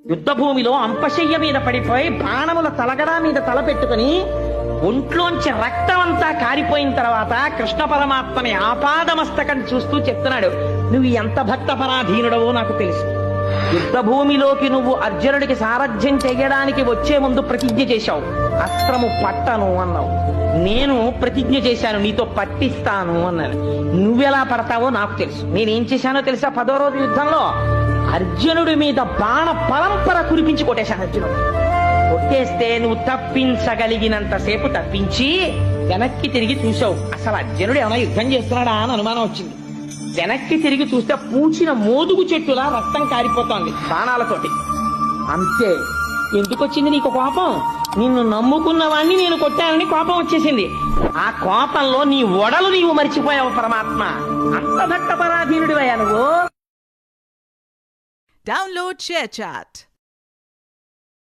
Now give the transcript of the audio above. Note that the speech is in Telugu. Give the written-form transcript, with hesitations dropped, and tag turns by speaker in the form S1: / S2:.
S1: యుద్ధ భూమిలో అంపశయ్య మీద పడిపోయి బాణముల తలగడా మీద తల పెట్టుకుని ఒంట్లోంచి రక్తం అంతా కారిపోయిన తర్వాత కృష్ణ పరమాత్మని ఆపాదమస్తకం చూస్తూ చెప్తున్నాడు, నువ్వు ఎంత భక్త పరాధీనుడవో నాకు తెలుసు. యుద్ధ భూమిలోకి నువ్వు అర్జునుడికి సారథ్యం చేయడానికి వచ్చే ముందు ప్రతిజ్ఞ చేశావు, అస్త్రము పట్టను అన్నావు. నేను ప్రతిజ్ఞ చేశాను, నీతో పట్టిస్తాను అన్నాను. నువ్వెలా పడతావో నాకు తెలుసు. నేనేం చేశానో తెలుసా? 10వ రోజు యుద్ధంలో అర్జునుడి మీద బాణ పరంపర కురిపించి కొట్టేశాను. అర్జునుడు కొట్టేస్తే నువ్వు తప్పించగలిగినంతసేపు తప్పించి వెనక్కి తిరిగి చూసావు. అసలు అర్జునుడు ఏమైనా యుద్ధం చేస్తున్నాడా అని అనుమానం వచ్చింది. వెనక్కి తిరిగి చూస్తే పూచిన మోదుగు చెట్టులా రక్తం కారిపోతోంది బాణాలతోటి. అంతే. ఎందుకు వచ్చింది నీకు కోపం? నిన్ను నమ్ముకున్న వాణ్ణి నేను కొట్టానని కోపం వచ్చేసింది. ఆ కోపంలో నీ ఒడలు నీవు మరిచిపోయావు పరమాత్మ. అంత భక్త పరాధీనుడివయ్యా నువ్వు.
S2: Download ShareChat.